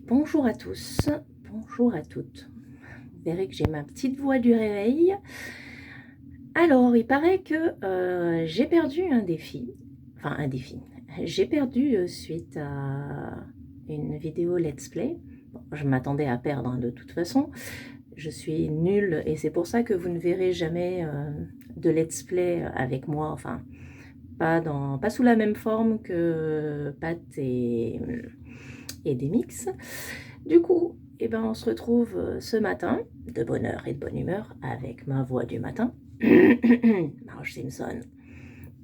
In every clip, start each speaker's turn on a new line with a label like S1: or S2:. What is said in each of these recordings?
S1: Bonjour à tous, bonjour à toutes. Vous verrez que j'ai ma petite voix du réveil. Alors, il paraît que j'ai perdu un défi. Enfin, un défi. J'ai perdu suite à une vidéo let's play. Bon, je m'attendais à perdre de toute façon. Je suis nulle et c'est pour ça que vous ne verrez jamais de let's play avec moi. Enfin, pas sous la même forme que Pat et des mix. Du coup, eh ben, on se retrouve ce matin, de bonne heure et de bonne humeur, avec ma voix du matin, Marge Simpson,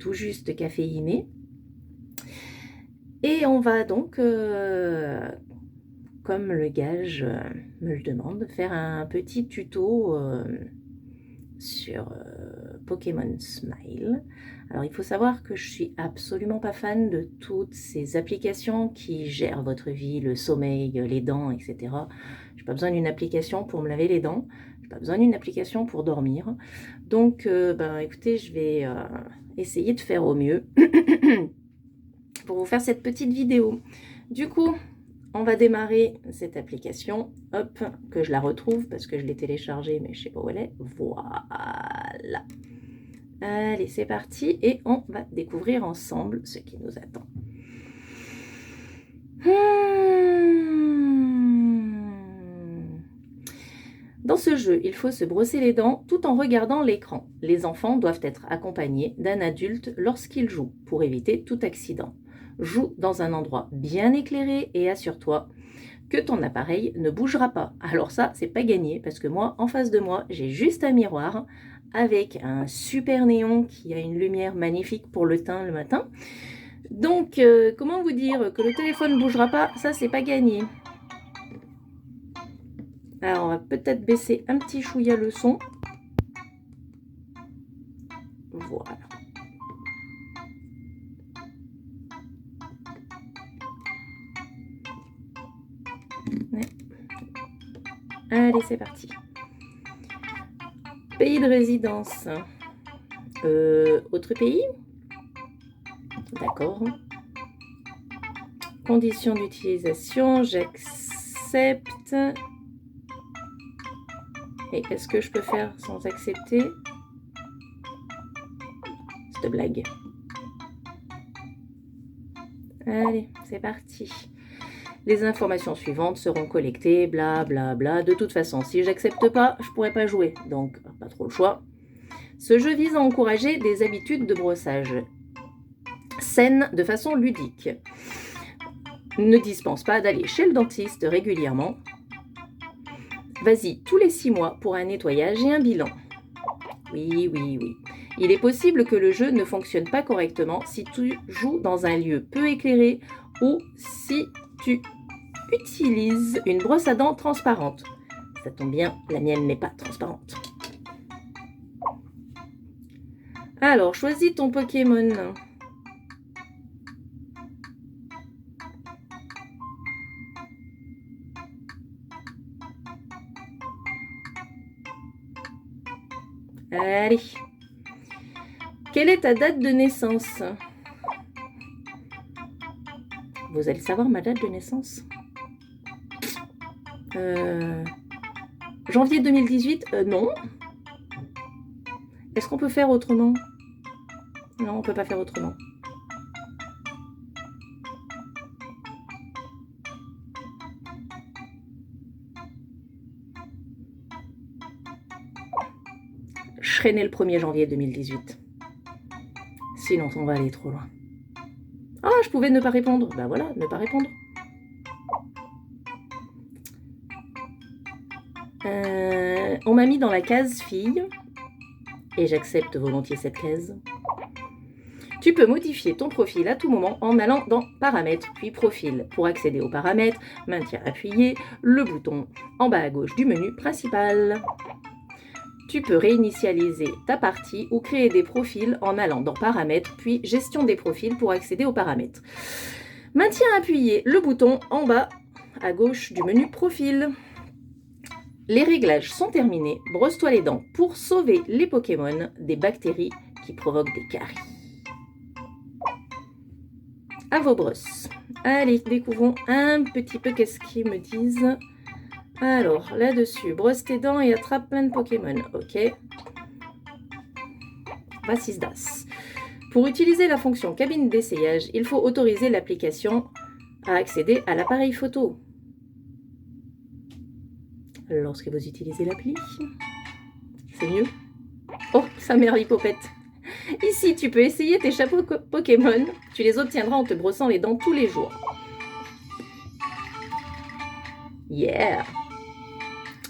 S1: tout juste caféinée. Et on va donc, comme le gage me le demande, faire un petit tuto sur Pokémon Smile. Alors il faut savoir que je suis absolument pas fan de toutes ces applications qui gèrent votre vie, le sommeil, les dents, etc. J'ai pas besoin d'une application pour me laver les dents, j'ai pas besoin d'une application pour dormir. Donc écoutez, je vais essayer de faire au mieux pour vous faire cette petite vidéo. Du coup, on va démarrer cette application, hop, que je la retrouve parce que je l'ai téléchargée, mais je sais pas où elle est. Voilà. Allez, c'est parti et on va découvrir ensemble ce qui nous attend. Dans ce jeu, il faut se brosser les dents tout en regardant l'écran. Les enfants doivent être accompagnés d'un adulte lorsqu'ils jouent pour éviter tout accident. Joue dans un endroit bien éclairé et assure-toi que ton appareil ne bougera pas. Alors ça, c'est pas gagné parce que moi, en face de moi, j'ai juste un miroir avec un super néon qui a une lumière magnifique pour le teint le matin. Donc, comment vous dire que le téléphone ne bougera pas, ça, c'est pas gagné. Alors, on va peut-être baisser un petit chouïa le son. Voilà. Allez, c'est parti. Pays de résidence. Autre pays? D'accord. Conditions d'utilisation, j'accepte. Et est-ce que je peux faire sans accepter? Cette blague. Allez, c'est parti. Les informations suivantes seront collectées, bla bla bla. De toute façon, si j'accepte pas, je pourrais pas jouer. Donc, pas trop le choix. Ce jeu vise à encourager des habitudes de brossage saines de façon ludique. Ne dispense pas d'aller chez le dentiste régulièrement. Vas-y tous les 6 mois pour un nettoyage et un bilan. Oui. Il est possible que le jeu ne fonctionne pas correctement si tu joues dans un lieu peu éclairé ou si tu utilises une brosse à dents transparente. Ça tombe bien, la mienne n'est pas transparente. Alors, choisis ton Pokémon. Allez. Quelle est ta date de naissance? Vous allez savoir ma date de naissance? Janvier 2018? Non. Est-ce qu'on peut faire autrement? Non, on ne peut pas faire autrement. Je serai né le 1er janvier 2018. Sinon, on va aller trop loin. Ah, je pouvais ne pas répondre. Ben voilà, ne pas répondre. On m'a mis dans la case fille. Et j'accepte volontiers cette case. Tu peux modifier ton profil à tout moment en allant dans Paramètres, puis Profil. Pour accéder aux paramètres, maintien appuyé, le bouton en bas à gauche du menu principal. Tu peux réinitialiser ta partie ou créer des profils en allant dans Paramètres, puis Gestion des profils pour accéder aux paramètres. Maintiens appuyé le bouton en bas à gauche du menu profil. Les réglages sont terminés. Brosse-toi les dents pour sauver les Pokémon des bactéries qui provoquent des caries. À vos brosses. Allez, découvrons un petit peu qu'est-ce qu'ils me disent. Alors, là-dessus, brosse tes dents et attrape plein de Pokémon. Ok. Was das? Pour utiliser la fonction cabine d'essayage, il faut autoriser l'application à accéder à l'appareil photo. Lorsque vous utilisez l'appli, c'est mieux. Oh, sa mère l'hypopète. Ici, tu peux essayer tes chapeaux Pokémon. Tu les obtiendras en te brossant les dents tous les jours. Yeah!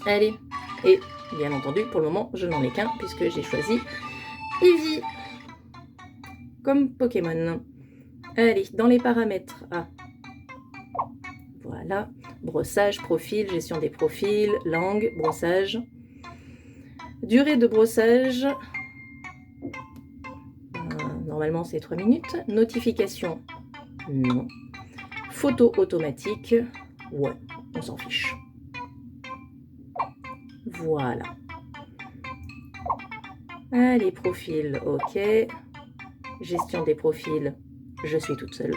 S1: Allez, et bien entendu, pour le moment, je n'en ai qu'un puisque j'ai choisi Eevee comme Pokémon. Allez, dans les paramètres. Ah. Voilà. Brossage, profil, gestion des profils, langue, brossage. Durée de brossage. Normalement, c'est 3 minutes. Notification, non. Photo automatique, ouais, on s'en fiche. Voilà. Allez, profil, ok. Gestion des profils, je suis toute seule.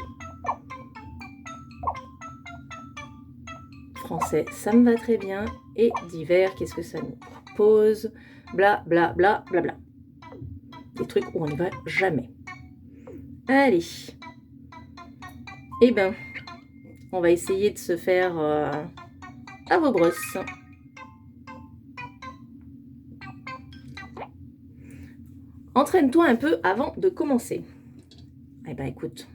S1: Français, ça me va très bien. Et divers, qu'est-ce que ça nous propose? Bla, bla, bla, bla, bla. Des trucs où on n'y va jamais. Allez. Eh ben, on va essayer de se faire à vos brosses. Entraîne-toi un peu avant de commencer. Eh ben, écoute.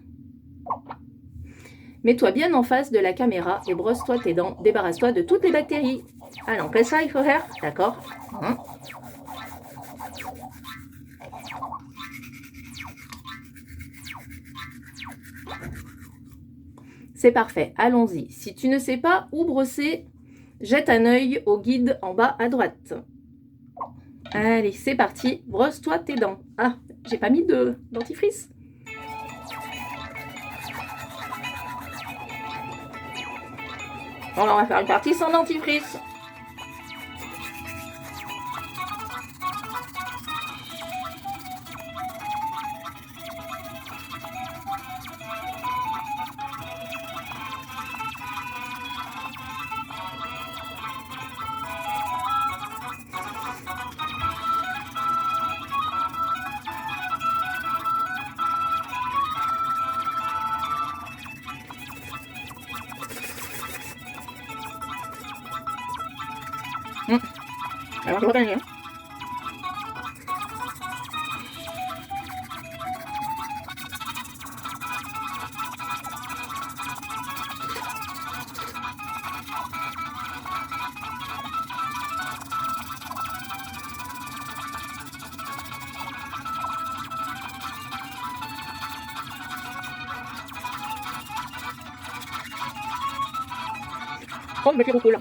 S1: Mets-toi bien en face de la caméra et brosse-toi tes dents. Débarrasse-toi de toutes les bactéries. Alors, quel ça il faut faire? D'accord. C'est parfait, allons-y. Si tu ne sais pas où brosser, jette un œil au guide en bas à droite. Allez, c'est parti, brosse-toi tes dents. Ah, j'ai pas mis de dentifrice. Alors, on va faire une partie sans dentifrice. Alors, je vois bien. Oh, mais c'est beaucoup là.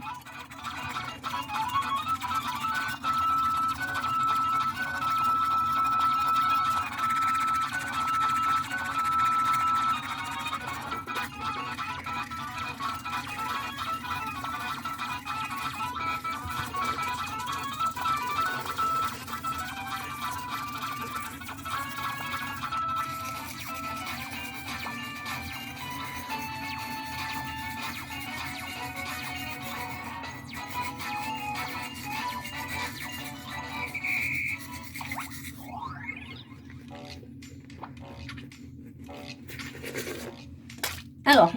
S1: Alors,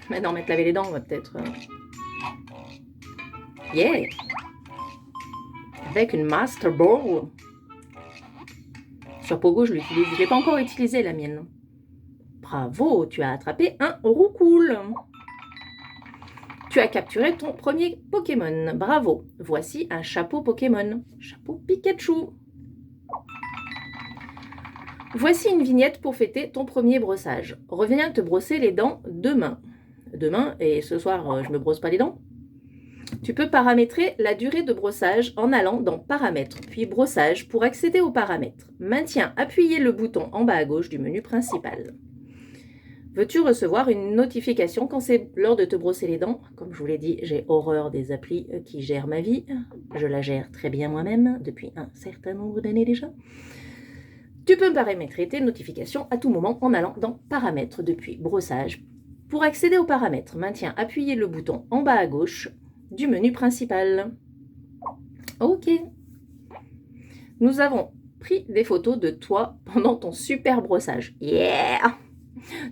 S1: maintenant, mettre laver les dents, on va peut-être... Yeah! Avec une Master Ball. Sur Pogo, je l'utilise. Je ne l'ai pas encore utilisé, la mienne. Bravo, tu as attrapé un Roucoule. Tu as capturé ton premier Pokémon. Bravo. Voici un chapeau Pokémon. Chapeau Pikachu. Voici une vignette pour fêter ton premier brossage. Reviens te brosser les dents demain. Demain, et ce soir, je me brosse pas les dents. Tu peux paramétrer la durée de brossage en allant dans Paramètres, puis Brossage pour accéder aux paramètres. Maintiens appuyé le bouton en bas à gauche du menu principal. Veux-tu recevoir une notification quand c'est l'heure de te brosser les dents? Comme je vous l'ai dit, j'ai horreur des applis qui gèrent ma vie. Je la gère très bien moi-même depuis un certain nombre d'années déjà. Tu peux paramétrer tes notifications à tout moment en allant dans Paramètres depuis Brossage. Pour accéder aux paramètres, maintiens appuyé le bouton en bas à gauche du menu principal. Ok. Nous avons pris des photos de toi pendant ton super brossage. Yeah!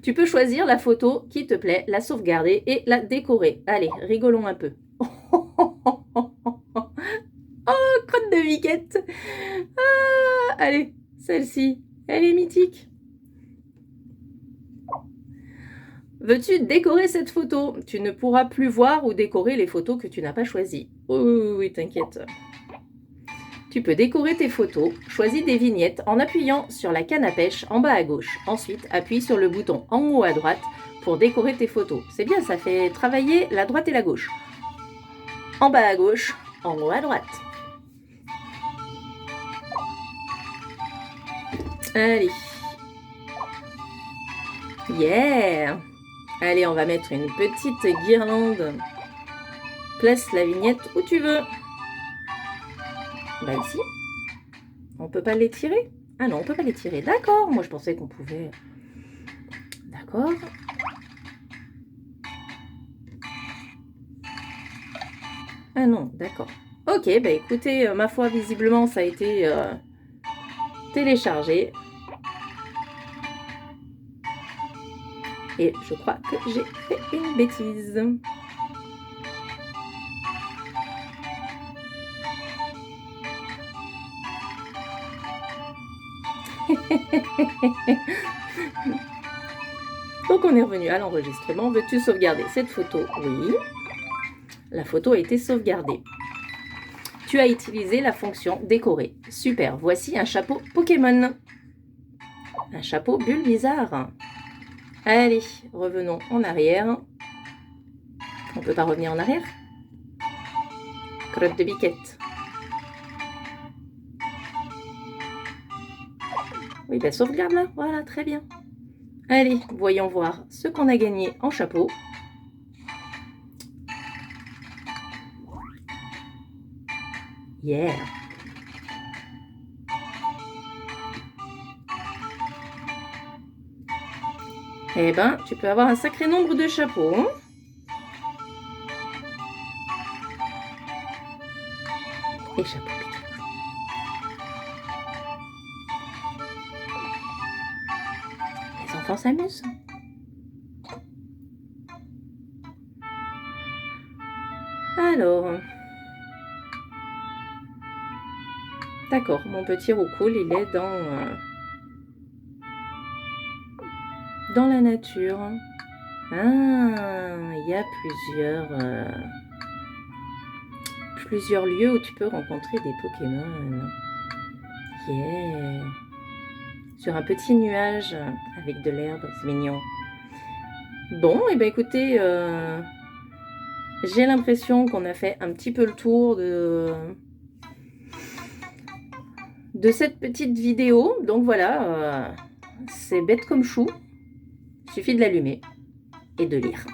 S1: Tu peux choisir la photo qui te plaît, la sauvegarder et la décorer. Allez, rigolons un peu. Oh, crotte de biquette. Ah, allez, celle-ci, elle est mythique. Veux-tu décorer cette photo? Tu ne pourras plus voir ou décorer les photos que tu n'as pas choisies. Oui, t'inquiète. Tu peux décorer tes photos, choisis des vignettes en appuyant sur la canne à pêche en bas à gauche. Ensuite, appuie sur le bouton en haut à droite pour décorer tes photos. C'est bien, ça fait travailler la droite et la gauche. En bas à gauche, en haut à droite. Allez. Yeah! Allez, on va mettre une petite guirlande. Place la vignette où tu veux. Bah ici. On peut pas l'étirer? Ah non, on peut pas l'étirer. D'accord, moi je pensais qu'on pouvait. D'accord. Ah non, d'accord. Ok, bah écoutez, ma foi, visiblement, ça a été téléchargé. Et je crois que j'ai fait une bêtise. Donc on est revenu à l'enregistrement. Veux-tu sauvegarder cette photo? Oui. La photo a été sauvegardée. Tu as utilisé la fonction décorer. Super, voici un chapeau Pokémon. Un chapeau bulle bizarre. Allez, revenons en arrière. On ne peut pas revenir en arrière? Crotte de biquette. Oui, ben sauvegarde là. Voilà, très bien. Allez, voyons voir ce qu'on a gagné en chapeau. Yeah! Eh ben, tu peux avoir un sacré nombre de chapeaux. Hein? Et chapeau piqué. Les enfants s'amusent. Alors, d'accord, mon petit roucoule, il est dans la nature. Ah, il y a plusieurs lieux où tu peux rencontrer des Pokémon. Yeah. Sur un petit nuage avec de l'herbe, c'est mignon. Bon, et ben écoutez, j'ai l'impression qu'on a fait un petit peu le tour de cette petite vidéo. Donc voilà, c'est bête comme chou. Il suffit de l'allumer et de lire.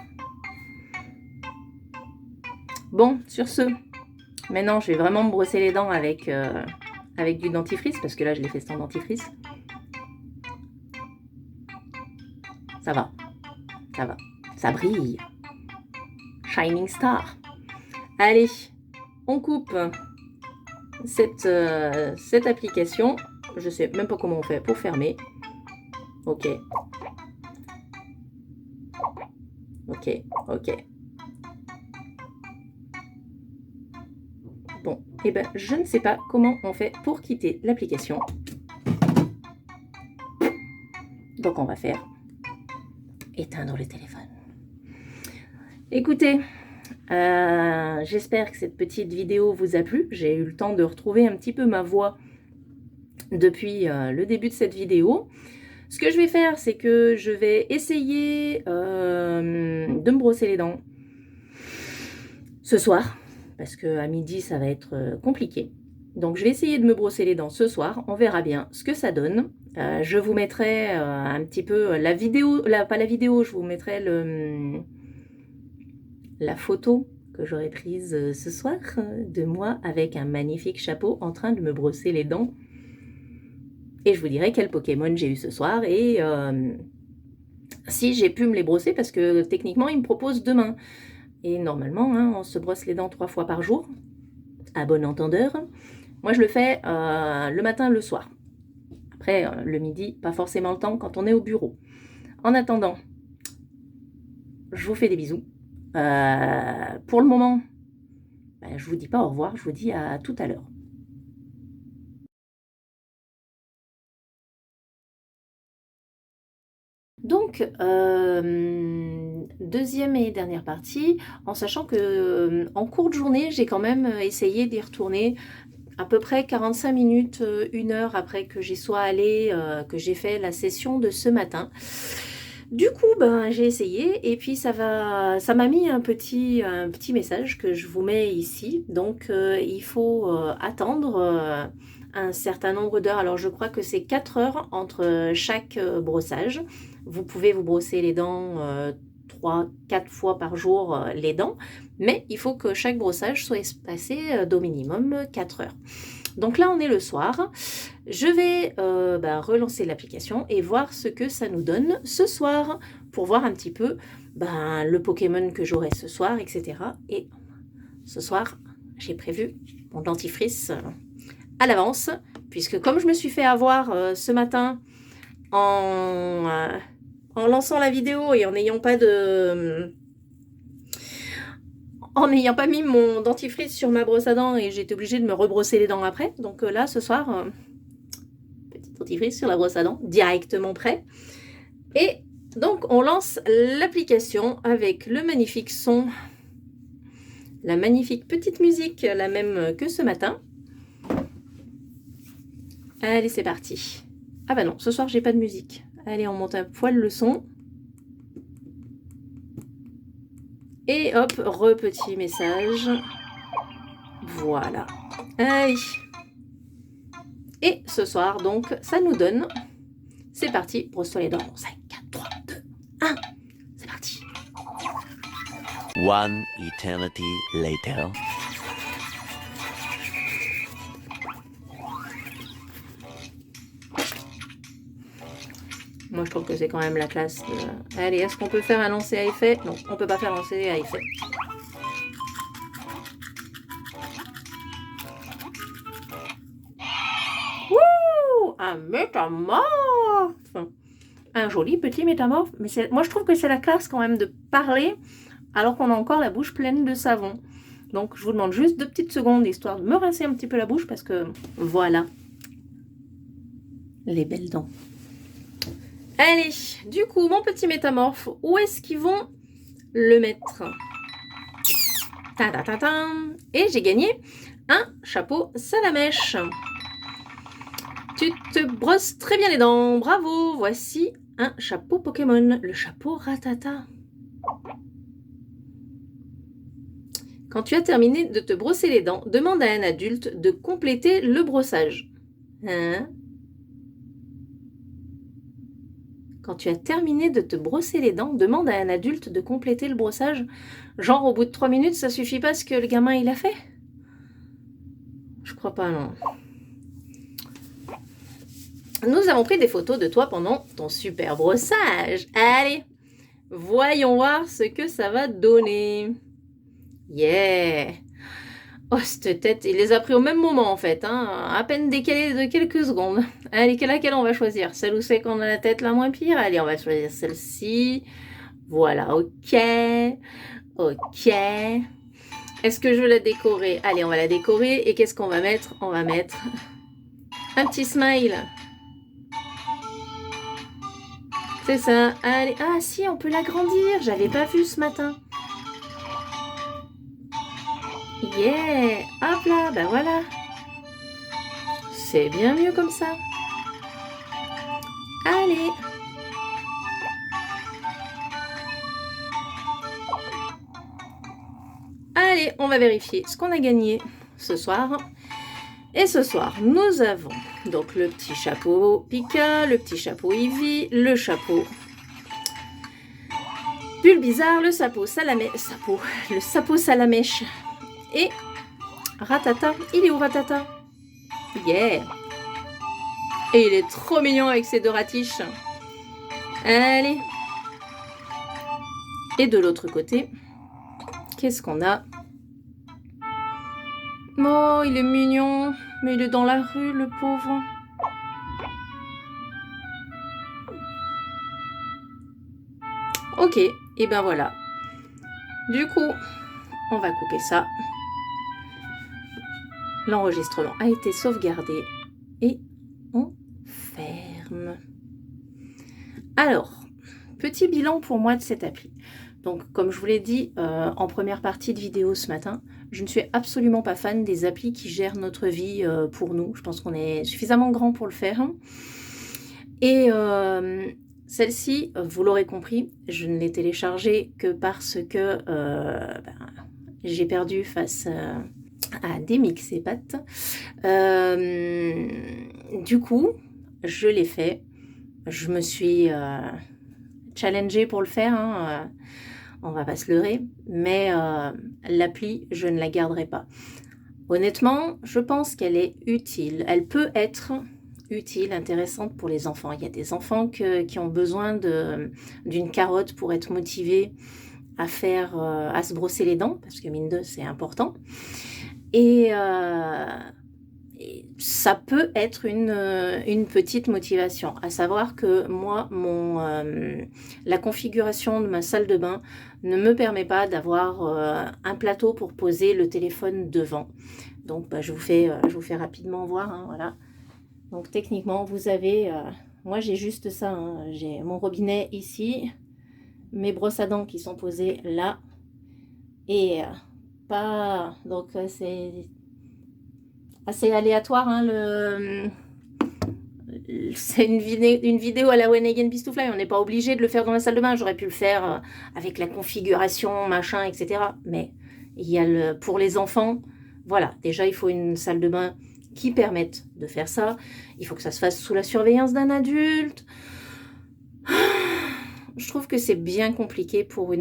S1: Bon, sur ce, maintenant je vais vraiment me brosser les dents avec du dentifrice, parce que là je l'ai fait sans dentifrice. Ça va, ça brille. Shining Star. Allez, on coupe cette application. Je sais même pas comment on fait pour fermer. Ok. Bon, et ben je ne sais pas comment on fait pour quitter l'application. Donc on va faire éteindre le téléphone. Écoutez, j'espère que cette petite vidéo vous a plu. J'ai eu le temps de retrouver un petit peu ma voix depuis le début de cette vidéo. Ce que je vais faire, c'est que je vais essayer de me brosser les dents ce soir, parce qu'à midi, ça va être compliqué. Donc, je vais essayer de me brosser les dents ce soir. On verra bien ce que ça donne. Je vous mettrai un petit peu la vidéo, pas la vidéo, je vous mettrai la photo que j'aurais prise ce soir de moi avec un magnifique chapeau en train de me brosser les dents. Et je vous dirai quel Pokémon j'ai eu ce soir et si j'ai pu me les brosser parce que techniquement il me propose demain. Et normalement, hein, on se brosse les dents 3 fois par jour, à bon entendeur. Moi je le fais le matin, le soir. Après, le midi, pas forcément le temps quand on est au bureau. En attendant, je vous fais des bisous. Pour le moment, ben, je vous dis pas au revoir, je vous dis à tout à l'heure. Donc, deuxième et dernière partie, en sachant que en cours de journée, j'ai quand même essayé d'y retourner à peu près 45 minutes, 1 heure après que j'y sois allée, que j'ai fait la session de ce matin. Du coup, ben, j'ai essayé et puis ça m'a mis un petit message que je vous mets ici. Donc, il faut attendre un certain nombre d'heures. Alors, je crois que c'est 4 heures entre chaque brossage. Vous pouvez vous brosser les dents 3-4 fois par jour les dents, mais il faut que chaque brossage soit espacé d'au minimum 4 heures. Donc là, on est le soir. Je vais relancer l'application et voir ce que ça nous donne ce soir pour voir un petit peu le Pokémon que j'aurai ce soir, etc. Et ce soir, j'ai prévu mon dentifrice à l'avance, puisque comme je me suis fait avoir ce matin en lançant la vidéo et en n'ayant pas mis mon dentifrice sur ma brosse à dents et j'étais obligée de me rebrosser les dents après. Donc là, ce soir, petit dentifrice sur la brosse à dents, directement prêt. Et donc, on lance l'application avec le magnifique son, la magnifique petite musique, la même que ce matin. Allez, c'est parti. Ah bah non, ce soir, j'ai pas de musique. Allez, on monte un poil le son. Et hop, petit message. Voilà. Allez. Et ce soir, donc, ça nous donne... C'est parti, brosse-toi les dents. 5, 4, 3, 2, 1. C'est parti.
S2: One eternity later.
S1: Moi, je trouve que c'est quand même la classe. Allez, est-ce qu'on peut faire un lancer à effet? Non, on peut pas faire un lancer à effet. Wouh! Un métamorphe! Un joli petit métamorphe. Mais moi, je trouve que c'est la classe quand même de parler alors qu'on a encore la bouche pleine de savon. Donc, je vous demande juste 2 petites secondes histoire de me rincer un petit peu la bouche parce que voilà les belles dents. Allez, du coup, mon petit métamorphe, où est-ce qu'ils vont le mettre? Et j'ai gagné un chapeau salamèche. Tu te brosses très bien les dents, bravo. Voici un chapeau Pokémon, le chapeau Rattata. Quand tu as terminé de te brosser les dents, demande à un adulte de compléter le brossage. Hein? Quand tu as terminé de te brosser les dents, demande à un adulte de compléter le brossage. Genre, au bout de 3 minutes, ça suffit pas ce que le gamin il a fait? Je crois pas, non. Nous avons pris des photos de toi pendant ton super brossage. Allez, voyons voir ce que ça va donner. Yeah! Oh, cette tête, il les a pris au même moment en fait, hein, à peine décalé de quelques secondes. Allez, laquelle on va choisir? Celle où c'est qu'on a la tête la moins pire? Allez, on va choisir celle-ci. Voilà, ok. Ok. Est-ce que je veux la décorer? Allez, on va la décorer. Et qu'est-ce qu'on va mettre? On va mettre un petit smile. C'est ça. Allez. Ah si, on peut l'agrandir. J'avais pas vu ce matin. Yeah. Hop là, ben voilà. C'est bien mieux comme ça. Allez. Allez, on va vérifier ce qu'on a gagné ce soir. Et ce soir, nous avons donc le petit chapeau Pika, le petit chapeau Ivy, le chapeau Bulbizarre, le sapot Salamèche et Ratata. Il est où Ratata? Yeah! Et il est trop mignon avec ses deux ratiches. Allez. Et de l'autre côté, qu'est-ce qu'on a? Oh, il est mignon, mais il est dans la rue, le pauvre. Ok, et ben voilà. Du coup, on va couper ça. L'enregistrement a été sauvegardé et on ferme. Alors, petit bilan pour moi de cette appli. Donc, comme je vous l'ai dit en première partie de vidéo ce matin, je ne suis absolument pas fan des applis qui gèrent notre vie pour nous. Je pense qu'on est suffisamment grand pour le faire. Et celle-ci, vous l'aurez compris, je ne l'ai téléchargée que parce que j'ai perdu face à des mixépates. Du coup, je l'ai fait. Je me suis challengée pour le faire. On va pas se leurrer, mais l'appli, je ne la garderai pas. Honnêtement, je pense qu'elle est utile. Elle peut être utile, intéressante pour les enfants. Il y a des enfants qui ont besoin d'une carotte pour être motivés à se brosser les dents, parce que mine de, c'est important. Et ça peut être une petite motivation, à savoir que moi, la configuration de ma salle de bain ne me permet pas d'avoir un plateau pour poser le téléphone devant. Donc je vous fais rapidement voir, voilà. Donc techniquement, vous avez, moi j'ai juste ça, j'ai mon robinet ici, mes brosses à dents qui sont posées là, et pas, donc c'est assez aléatoire, c'est une vidéo à la When Again Beast to Fly, on n'est pas obligé de le faire dans la salle de bain, j'aurais pu le faire avec la configuration, machin, etc. Mais il y a pour les enfants, voilà, déjà il faut une salle de bain qui permette de faire ça, il faut que ça se fasse sous la surveillance d'un adulte. Je trouve que c'est bien compliqué pour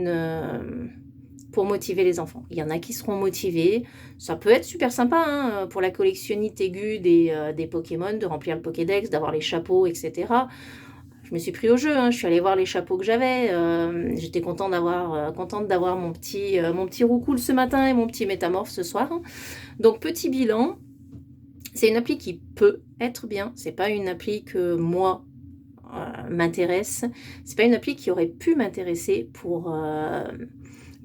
S1: motiver les enfants. Il y en a qui seront motivés, ça peut être super sympa pour la collectionnite aiguë des Pokémon, de remplir le Pokédex, d'avoir les chapeaux, etc. Je me suis pris au jeu, je suis allée voir les chapeaux que j'avais, j'étais contente d'avoir mon petit Roucoule ce matin et mon petit Métamorphe ce soir. Donc petit bilan, c'est une appli qui peut être bien, c'est pas une appli que moi m'intéresse, c'est pas une appli qui aurait pu m'intéresser pour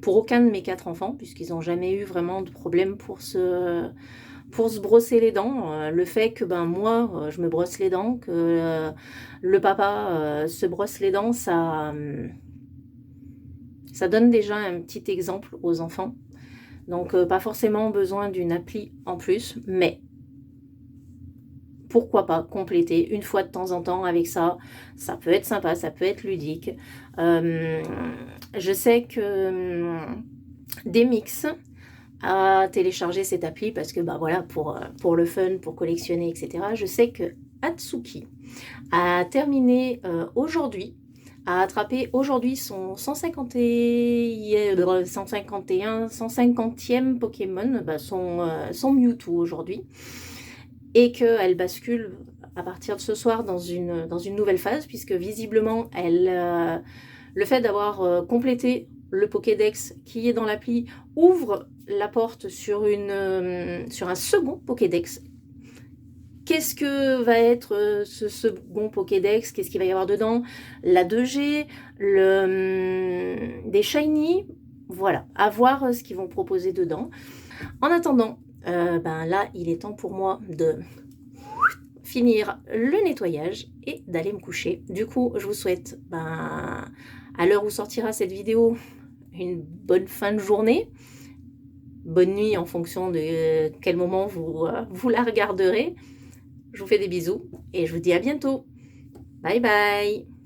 S1: aucun de mes 4 enfants, puisqu'ils n'ont jamais eu vraiment de problème pour se brosser les dents. Le fait que moi, je me brosse les dents, que le papa se brosse les dents, ça donne déjà un petit exemple aux enfants. Donc, pas forcément besoin d'une appli en plus, mais pourquoi pas compléter une fois de temps en temps avec ça. Ça peut être sympa, ça peut être ludique. Je sais que Demix a téléchargé cette appli parce que voilà, pour le fun, pour collectionner, etc. Je sais que Atsuki a terminé aujourd'hui, a attrapé aujourd'hui son 150e Pokémon, son Mewtwo aujourd'hui, et qu'elle bascule à partir de ce soir dans une nouvelle phase, puisque visiblement, le fait d'avoir complété le Pokédex qui est dans l'appli ouvre la porte sur un second Pokédex. Qu'est-ce que va être ce second Pokédex? Qu'est-ce qu'il va y avoir dedans? La 2G, des Shiny, voilà, à voir ce qu'ils vont proposer dedans. En attendant, là, il est temps pour moi de finir le nettoyage et d'aller me coucher. Du coup, je vous souhaite, à l'heure où sortira cette vidéo, une bonne fin de journée, bonne nuit en fonction de quel moment vous la regarderez. Je vous fais des bisous et je vous dis à bientôt. Bye bye!